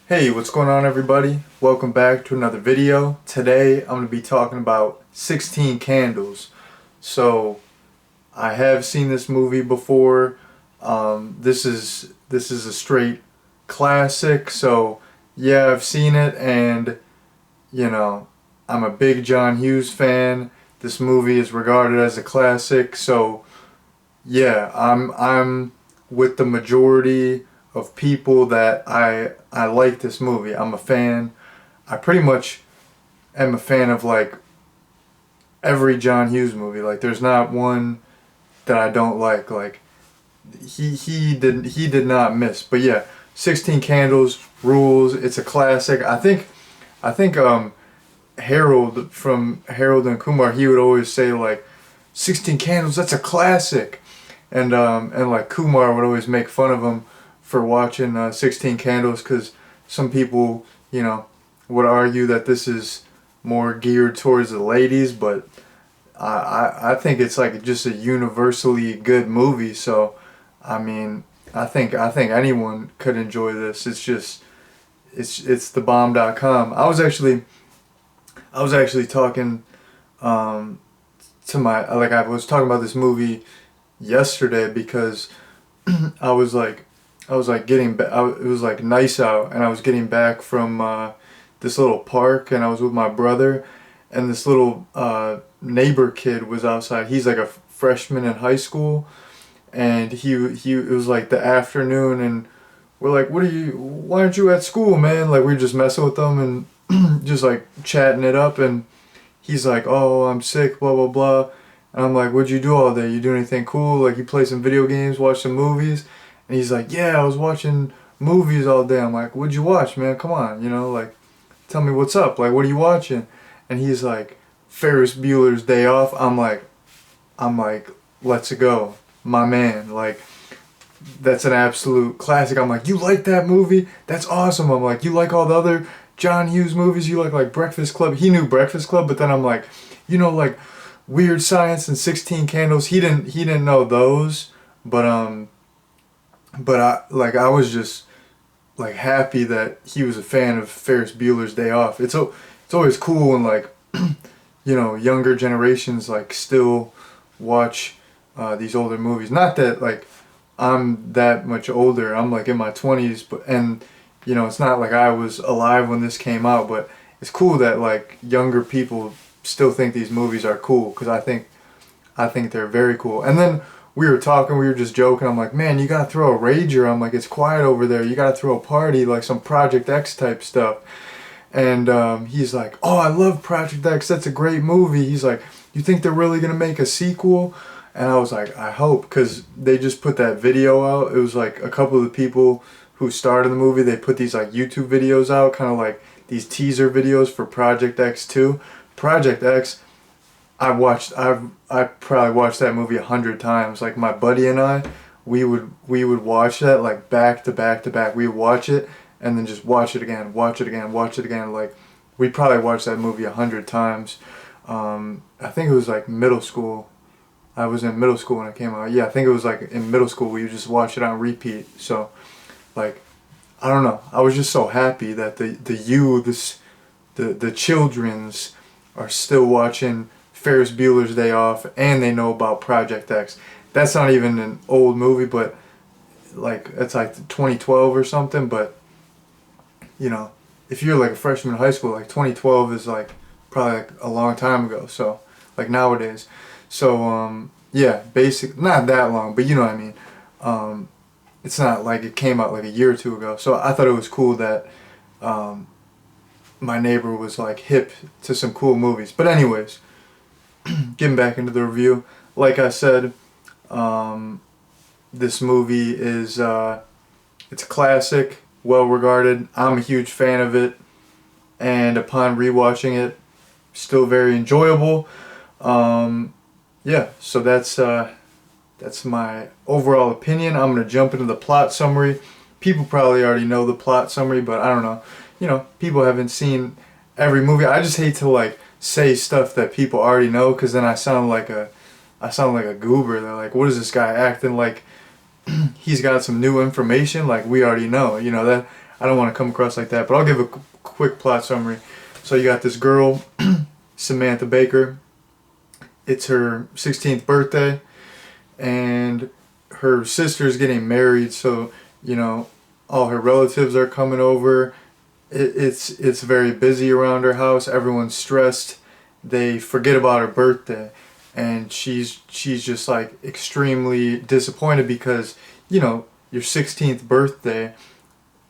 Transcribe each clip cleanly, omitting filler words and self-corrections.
Hey, what's going on everybody? Welcome back to another video. Today I'm going to be talking about 16 Candles. So, I have seen this movie before. This is a straight classic. So, yeah, I've seen it and I'm a big John Hughes fan. This movie is regarded as a classic. So, yeah, I'm with the majority of people that I like this movie. I'm a fan. I pretty much am a fan of like every John Hughes movie. Like there's not one that I don't like. Like he did not miss. But yeah, 16 Candles rules. It's a classic. I think Harold from Harold and Kumar, he would always say like 16 Candles, that's a classic. And like Kumar would always make fun of him for watching 16 Candles because some people, would argue that this is more geared towards the ladies, but I think it's like just a universally good movie. So, I mean, I think anyone could enjoy this. It's just it's the bomb.com. I was actually talking to my like I was talking about this movie yesterday because I was like getting back. It was like nice out, and I was getting back from this little park, and I was with my brother, and this little neighbor kid was outside. He's like a freshman in high school, and he it was like the afternoon, and we're like, why aren't you at school, man? Like we were just messing with them and just like chatting it up, and he's like, oh, I'm sick, blah blah blah. And I'm like, what'd you do all day? You do anything cool? Like you play some video games, watch some movies? And he's like, yeah, I was watching movies all day. I'm like, what'd you watch, man? Come on, like, tell me what's up. Like, what are you watching? And he's like, Ferris Bueller's Day Off. I'm like, let's go, my man. Like, that's an absolute classic. I'm like, you like that movie? That's awesome. I'm like, you like all the other John Hughes movies? You like Breakfast Club? He knew Breakfast Club, but then I'm like, like Weird Science and 16 Candles. He didn't know those, but I was just like happy that he was a fan of Ferris Bueller's Day Off. It's always cool when like younger generations like still watch these older movies. Not that like I'm that much older. I'm like in my 20s, but it's not like I was alive when this came out, but it's cool that like younger people still think these movies are cool because I think they're very cool. And then we were talking, we were just joking. I'm like, man, you gotta throw a rager. I'm like, it's quiet over there. You gotta throw a party, like some Project X type stuff. And he's like, oh, I love Project X. That's a great movie. He's like, you think they're really gonna make a sequel? And I was like, I hope, because they just put that video out. It was like a couple of the people who starred in the movie. They put these like YouTube videos out, kind of like these teaser videos for Project X 2. Project X, I probably watched that movie 100 times. Like my buddy and I, we would watch that like back to back to back. We would watch it and then just watch it again, watch it again, watch it again. Like we probably watched that movie 100 times. I think it was like middle school. I was in middle school when it came out. Yeah, I think it was like in middle school we would just watch it on repeat. So like I don't know. I was just so happy that the youths, the children's are still watching Ferris Bueller's Day Off, and they know about Project X. That's not even an old movie, but like it's like 2012 or something. But if you're like a freshman in high school, like 2012 is like probably like a long time ago. So like nowadays, so yeah, not that long, but you know what I mean. It's not like it came out like a year or two ago. So I thought it was cool that my neighbor was like hip to some cool movies. But anyways, getting back into the review, like I said, this movie is it's a classic, well regarded. I'm a huge fan of it, and upon rewatching it, still very enjoyable. Yeah, so that's my overall opinion. I'm gonna jump into the plot summary. People probably already know the plot summary, but I don't know. People haven't seen every movie. I just hate to like say stuff that people already know, because then I sound like a goober. They're like, what is this guy acting like he's got some new information like we already know? That I don't want to come across like that, but I'll give a quick plot summary. So you got this girl, Samantha Baker. It's her 16th birthday, and her sister's getting married, so, you know, all her relatives are coming over. It's very busy around her house. Everyone's stressed. They forget about her birthday, and she's just like extremely disappointed because, you know, your 16th birthday,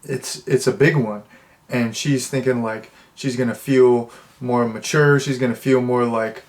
it's a big one, and she's thinking like she's gonna feel more mature. She's gonna feel more like,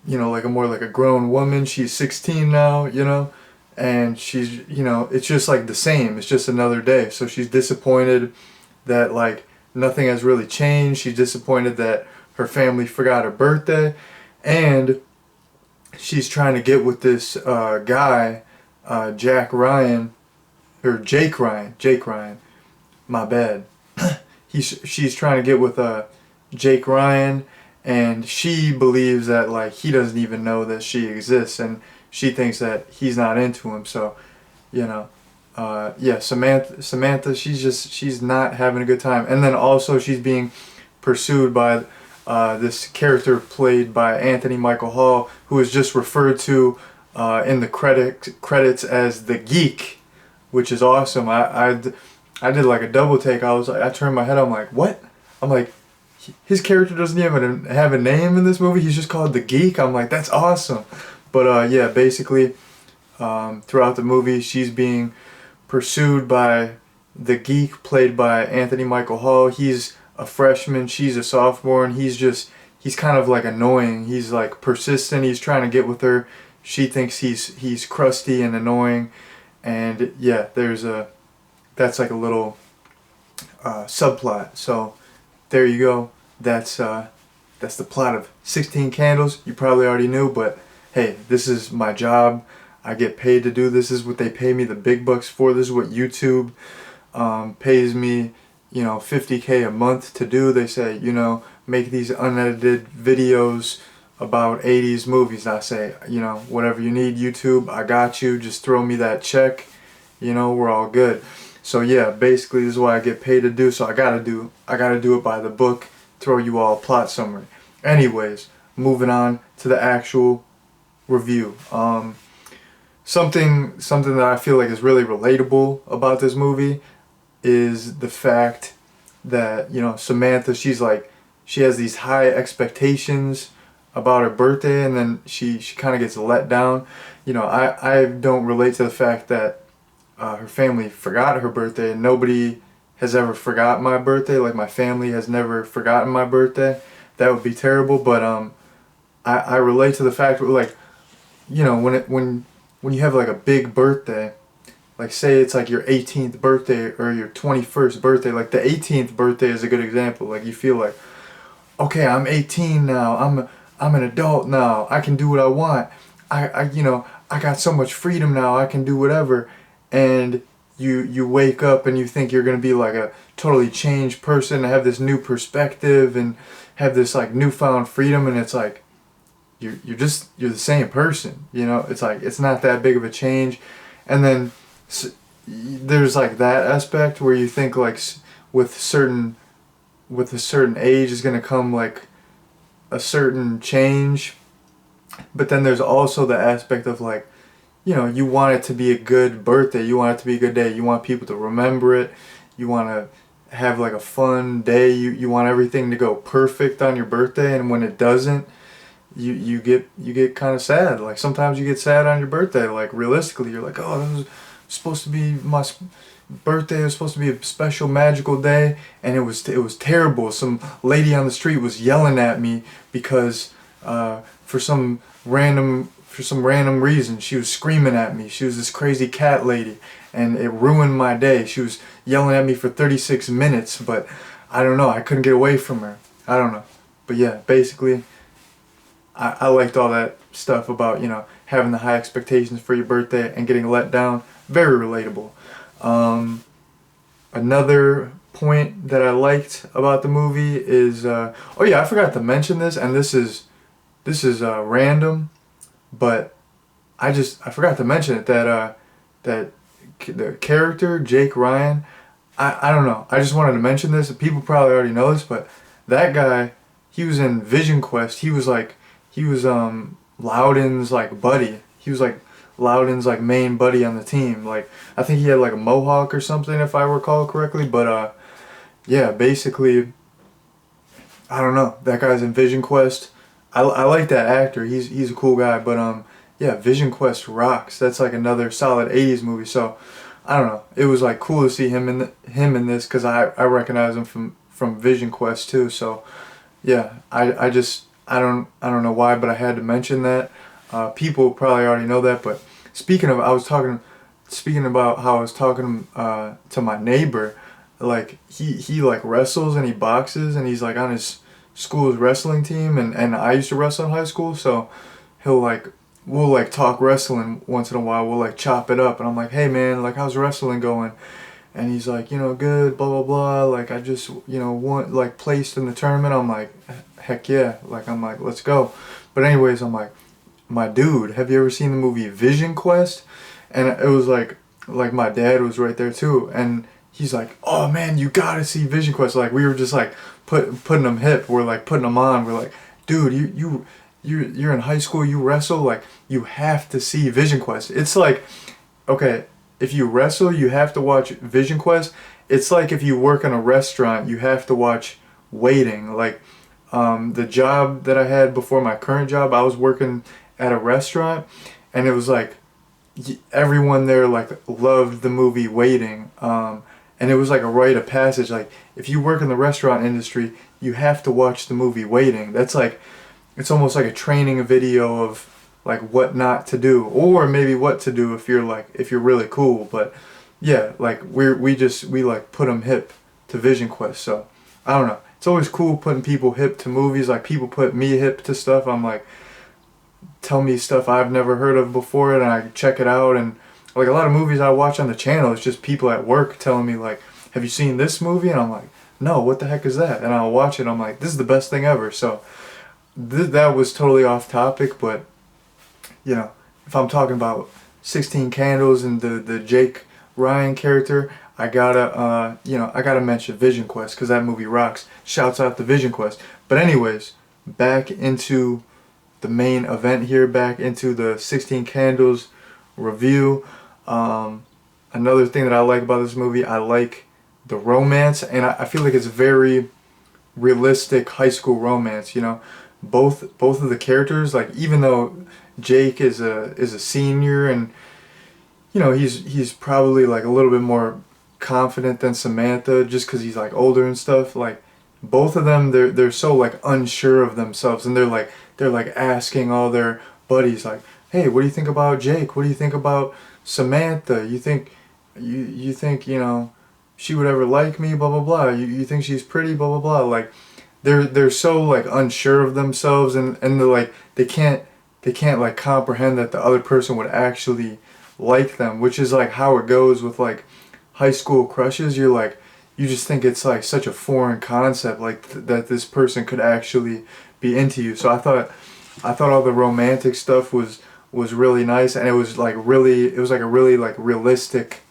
you know, like a grown woman. She's 16 now, you know, and she's, you know, it's just like the same. It's just another day. So she's disappointed that like nothing has really changed. She's disappointed that her family forgot her birthday, and she's trying to get with this guy, Jack Ryan, or Jake Ryan. My bad. She's trying to get with Jake Ryan, and she believes that like he doesn't even know that she exists, and she thinks that he's not into him. So, you know, yeah, Samantha, she's not having a good time, and then also she's being pursued by this character played by Anthony Michael Hall, who is just referred to in the credits as the Geek, which is awesome. I did like a double take. I turned my head. I'm like, what? I'm like, his character doesn't even have a name in this movie. He's just called the Geek. I'm like, that's awesome. But yeah, basically, throughout the movie, she's being pursued by the Geek, played by Anthony Michael Hall. He's a freshman, she's a sophomore, and he's kind of like annoying. He's like persistent. He's trying to get with her. She thinks he's crusty and annoying, and yeah, that's like a little subplot. So there you go. That's the plot of 16 Candles. You probably already knew, but hey, this is my job. I get paid to do this. This is what they pay me the big bucks for. This is what YouTube pays me, you know, $50K a month to do. They say, you know, make these unedited videos about 80s movies. And I say, you know, whatever you need, YouTube, I got you. Just throw me that check. You know, we're all good. So yeah, basically this is what I get paid to do. So I gotta do it by the book. Throw you all a plot summary. Anyways, moving on to the actual review. Something that I feel like is really relatable about this movie is the fact that, you know, Samantha, she has these high expectations about her birthday, and then she kind of gets let down. You know, I don't relate to the fact that her family forgot her birthday, and nobody has ever forgot my birthday. Like, my family has never forgotten my birthday. That would be terrible. But I relate to the fact that, like, you know, when you have like a big birthday, like say it's like your 18th birthday or your 21st birthday, like the 18th birthday is a good example. Like, you feel like, okay, I'm 18 now, I'm an adult now, I can do what I want, I you know, I got so much freedom now, I can do whatever. And you wake up and you think you're gonna be like a totally changed person, have this new perspective and have this like newfound freedom, and it's like you're the same person, you know. It's like it's not that big of a change. And then there's like that aspect where you think like with a certain age is going to come like a certain change. But then there's also the aspect of like, you know, you want it to be a good birthday, you want it to be a good day, you want people to remember it, you want to have like a fun day, you want everything to go perfect on your birthday, and when it doesn't, you get kind of sad. Like, sometimes you get sad on your birthday. Like, realistically, you're like, oh, this was supposed to be my birthday. It was supposed to be a special, magical day, and it was terrible. Some lady on the street was yelling at me because for some random reason she was screaming at me. She was this crazy cat lady, and it ruined my day. She was yelling at me for 36 minutes, but I don't know. I couldn't get away from her. I don't know. But yeah, basically, I liked all that stuff about, you know, having the high expectations for your birthday and getting let down. Very relatable. Another point that I liked about the movie is, oh yeah, I forgot to mention this, and this is random, but I forgot to mention it, that the character Jake Ryan, I don't know. I just wanted to mention this. People probably already know this, but that guy, he was in Vision Quest. He was Loudon's like buddy. He was like Loudon's like main buddy on the team. Like I think he had like a mohawk or something if I recall correctly. But yeah, basically I don't know. That guy's in Vision Quest. I like that actor. He's a cool guy. But yeah, Vision Quest rocks. That's like another solid '80s movie. So I don't know. It was like cool to see him in this because I recognize him from Vision Quest too. So yeah, I just I don't know why, but I had to mention that. People probably already know that. But speaking of, speaking about how I was talking to my neighbor. Like he like wrestles and he boxes and he's like on his school's wrestling team and I used to wrestle in high school, so he'll like we'll like talk wrestling once in a while. We'll like chop it up and I'm like, hey man, like how's wrestling going? And he's like, good, blah blah blah. Like I just won like placed in the tournament. I'm like, heck yeah. Like I'm like, let's go. But anyways, I'm like, my dude, have you ever seen the movie Vision Quest? And it was like my dad was right there too, and he's like, oh man, you gotta see Vision Quest. Like we were just like putting them hip. We're like putting them on. We're like, dude, you're in high school. You wrestle. Like you have to see Vision Quest. It's like, okay, if you wrestle, you have to watch Vision Quest. It's like if you work in a restaurant, you have to watch Waiting. Like the job that I had before my current job, I was working at a restaurant, and it was like everyone there like loved the movie Waiting. And it was like a rite of passage. Like if you work in the restaurant industry, you have to watch the movie Waiting. That's like it's almost like a training video of like what not to do, or maybe what to do if you're really cool. But yeah, like we like put them hip to Vision Quest. So I don't know. It's always cool putting people hip to movies. Like people put me hip to stuff. I'm like, tell me stuff I've never heard of before, and I check it out. And like a lot of movies I watch on the channel, it's just people at work telling me like, have you seen this movie? And I'm like, no, what the heck is that? And I'll watch it. I'm like, this is the best thing ever. So that was totally off topic, but if I'm talking about 16 Candles and the Jake Ryan character, I gotta mention Vision Quest because that movie rocks. Shouts out to Vision Quest. But anyways, back into the main event here, back into the 16 Candles review. Another thing that I like about this movie, I like the romance, and I feel like it's very realistic high school romance. Both of the characters, like even though Jake is a senior and he's probably like a little bit more confident than Samantha just because he's like older and stuff. Like both of them, they're so like unsure of themselves, and they're like asking all their buddies like, hey, what do you think about Jake? What do you think about Samantha? You think she would ever like me? Blah blah blah. You think she's pretty? Blah blah blah. Like they're so like unsure of themselves, and they're like they can't like comprehend that the other person would actually like them, which is like how it goes with like high school crushes. You're like you just think it's like such a foreign concept, like that this person could actually be into you. So I thought all the romantic stuff was really nice, and it was like a really like realistic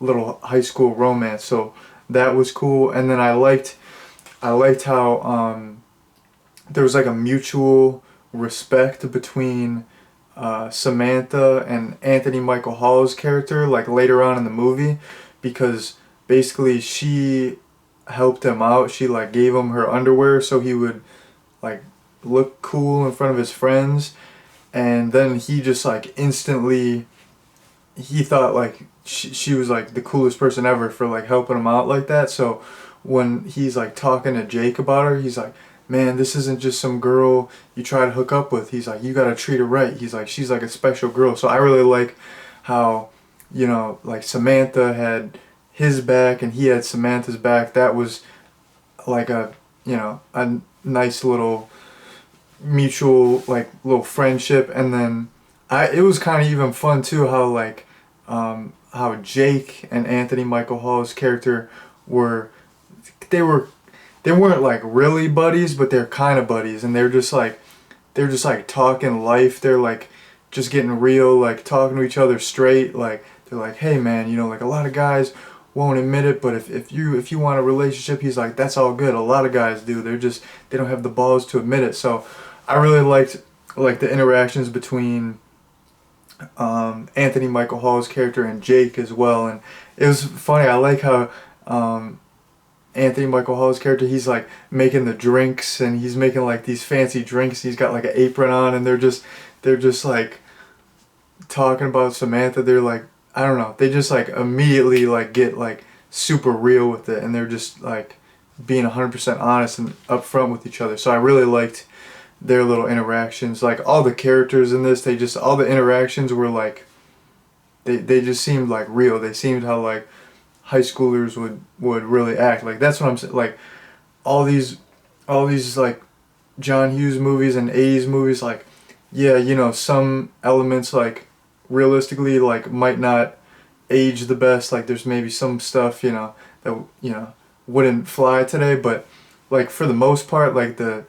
little high school romance. So that was cool. And then I liked how there was like a mutual respect between Samantha and Anthony Michael Hall's character, like later on in the movie, because basically she helped him out. She like gave him her underwear so he would like look cool in front of his friends, and then he just like instantly he thought like she was like the coolest person ever for like helping him out like that. So when he's like talking to Jake about her, he's like, man, this isn't just some girl you try to hook up with. He's like, you gotta treat her right. He's like, she's like a special girl. So I really like how like Samantha had his back and he had Samantha's back. That was like a nice little mutual like little friendship. And then it was kind of even fun too how like how Jake and Anthony Michael Hall's character they weren't like really buddies, but they're kind of buddies, and they're just like talking life. They're like just getting real, like talking to each other straight. Like they're like, hey man, like a lot of guys won't admit it, but if you want a relationship, he's like, that's all good. A lot of guys do. They don't have the balls to admit it. So I really liked like the interactions between Anthony Michael Hall's character and Jake as well. And it was funny. I like how Anthony Michael Hall's character, he's like making the drinks, and he's making like these fancy drinks. He's got like an apron on, and they're just like talking about Samantha. They're like, I don't know, they just like immediately like get like super real with it, and they're just like being 100% honest and upfront with each other. So I really liked their little interactions. Like all the characters in this, all the interactions were like, they just seemed like real. They seemed how like high schoolers would really act. Like that's what I'm saying. Like all these like John Hughes movies and 80s movies, like, yeah, you know, some elements like realistically like might not age the best. Like there's maybe some stuff, you know, that, you know, wouldn't fly today, but like for the most part, like the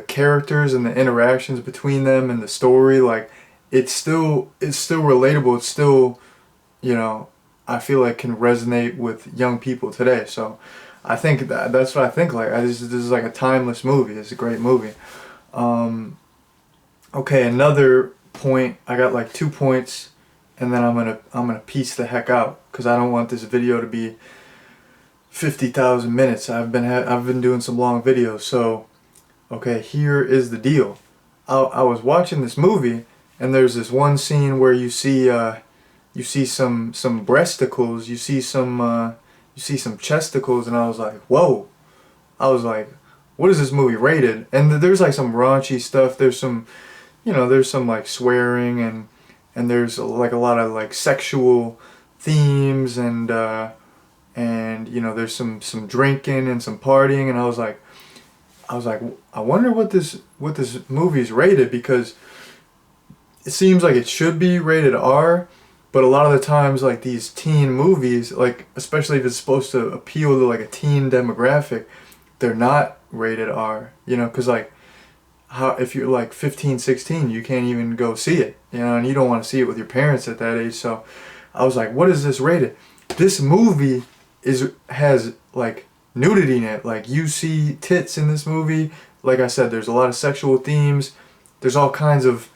characters and the interactions between them and the story, like it's still relatable. It's still, you know, I feel like can resonate with young people today. So I think that's what I think. Like this is like a timeless movie. It's a great movie. Okay, another point. I got like 2 points, and then I'm gonna piece the heck out because I don't want this video to be 50,000 minutes. I've been doing some long videos. So okay, here is the deal. I was watching this movie, and there's this one scene where you see some breasticles, you see some chesticles, and I was like, whoa. I was like, what is this movie rated? And there's like some raunchy stuff. There's some, you know, there's some like swearing, and there's like a lot of like sexual themes, and you know, there's some drinking and some partying, and I was like, I wonder what this movie is rated, because it seems like it should be rated R, but a lot of the times like these teen movies, like especially if it's supposed to appeal to like a teen demographic, they're not rated R, you know, because like how if you're like 15, 16, you can't even go see it, you know, and you don't want to see it with your parents at that age. So I was like, what is this rated? This movie has like nudity in it. Like you see tits in this movie. Like I said, there's a lot of sexual themes. There's all kinds of,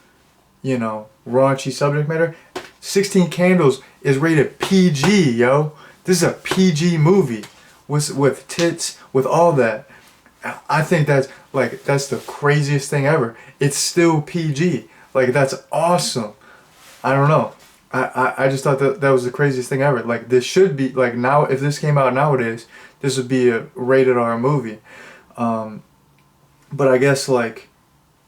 you know, raunchy subject matter. 16 Candles is rated PG, yo. This is a PG movie with tits, with all that. I think that's the craziest thing ever. It's still PG. Like that's awesome. I don't know. I just thought that was the craziest thing ever. Like this should be like, now if this came out nowadays, this would be a rated R movie. But I guess like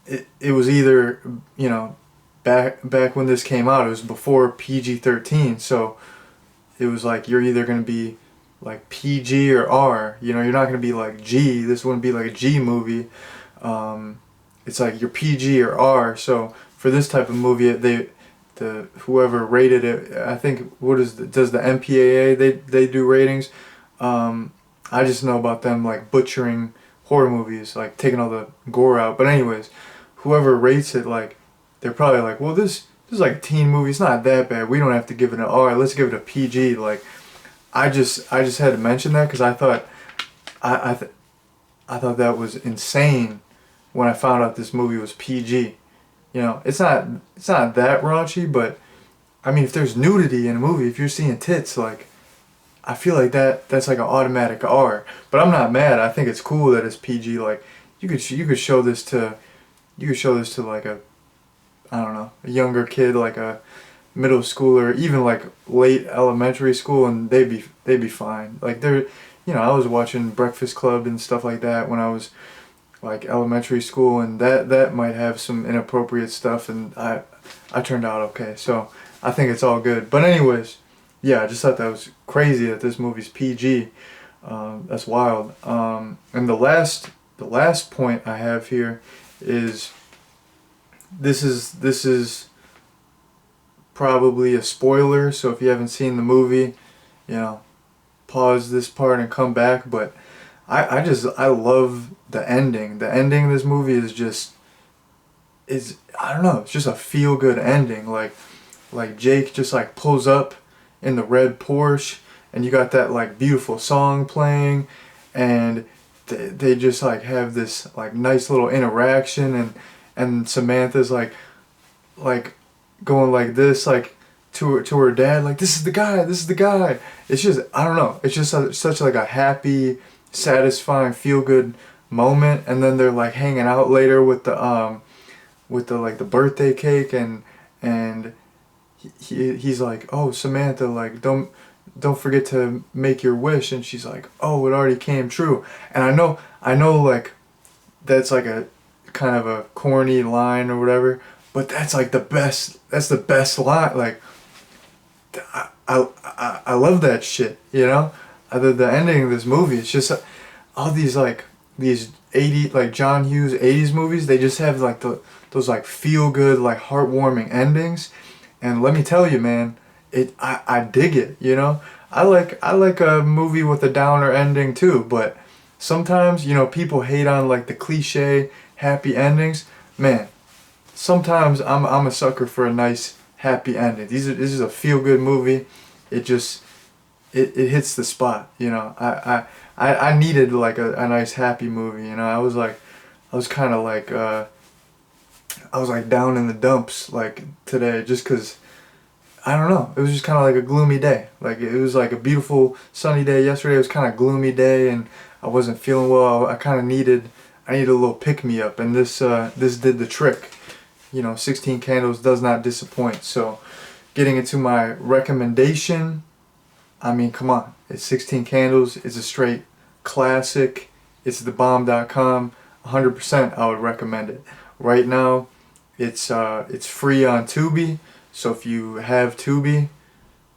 it was either, you know, back when this came out, it was before PG-13, so it was like you're either going to be like PG or R, you know, you're not going to be like G. This wouldn't be like a G movie. It's like you're PG or R. So for this type of movie, whoever rated it, I think, does the MPAA, they do ratings. I just know about them like butchering horror movies, like taking all the gore out. But anyways, whoever rates it, like, they're probably like, well, this is like a teen movie. It's not that bad. We don't have to give it an R. Let's give it a PG. Like, I just had to mention that because I thought I thought that was insane when I found out this movie was PG. You know, it's not that raunchy, but I mean, if there's nudity in a movie, if you're seeing tits, like, I feel like that's like an automatic R. But I'm not mad. I think it's cool that it's PG. Like, you could show this to like a, I don't know, a younger kid, like a middle schooler, even like late elementary school, and they'd be fine. Like they're, you know, I was watching Breakfast Club and stuff like that when I was like elementary school, and that might have some inappropriate stuff, and I turned out okay. So I think it's all good. But anyways, yeah, I just thought that was crazy that this movie's PG. That's wild. And the last point I have here is this is probably a spoiler, so if you haven't seen the movie, you know, pause this part and come back. But I love the ending. The ending of this movie is I don't know, it's just a feel-good ending. Like Jake just like pulls up in the red Porsche, and you got that like beautiful song playing, and they just like have this like nice little interaction, and Samantha's like going like this, like to her dad, like, this is the guy, this is the guy. It's just, I don't know, it's just such like a happy, satisfying, feel good moment. And then they're like hanging out later with the like the birthday cake, and he's like, oh, Samantha, like, don't forget to make your wish. And she's like, oh, it already came true. And I know like that's like a kind of a corny line or whatever, but that's like that's the best line. Like, I love that shit, you know? The ending of this movie, it's just all these like these 80 like John Hughes 80s movies, they just have like those like feel good, like heartwarming endings. And let me tell you, man, I dig it, you know? I like a movie with a downer ending too, but sometimes, you know, people hate on like the cliche happy endings. Man, sometimes I'm a sucker for a nice happy ending. This is a feel good movie. It just it hits the spot. You know, I needed like a nice happy movie. You know, I was kind of like I was like down in the dumps like today, just 'cause I don't know. It was just kind of like a gloomy day. Like, it was like a beautiful sunny day yesterday. It was kind of gloomy day, and I wasn't feeling well. I needed a little pick me up, and this did the trick. You know, 16 Candles does not disappoint. So, getting into my recommendation, I mean, come on. It's 16 Candles. It's a straight classic. It's thebomb.com. 100% I would recommend it. Right now, it's free on Tubi. So if you have Tubi,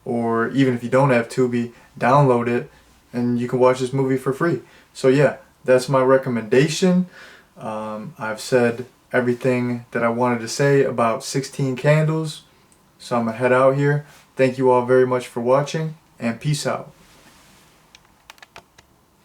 or even if you don't have Tubi, download it and you can watch this movie for free. So yeah, that's my recommendation. I've said everything that I wanted to say about 16 Candles. So I'm going to head out here. Thank you all very much for watching, and peace out.